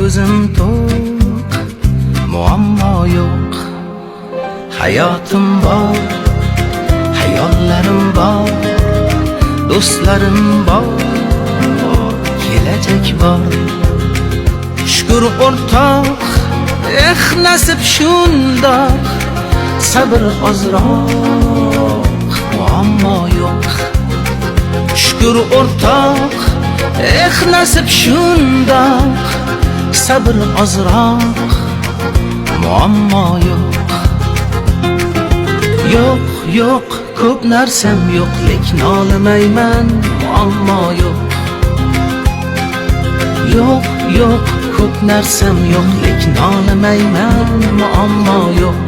ko'zim to'q, muammo yo'q. Hayotim bor, hayollarim bor, do'stlarim bor, kelajak bor. Shukr o'rtoq, nasib shundoq, sabr ozroq, muammo yo'q. Shukr o'rtoq, nasib shundoq, sabr ozroq, muammo yo'q. Yo'q, yo'q, ko'p narsam yo'q, lekin olmayman, muammo yo'q. Yo'q, yo'q, ko'p narsam yo'q, lekin olmayman, muammo yo'q.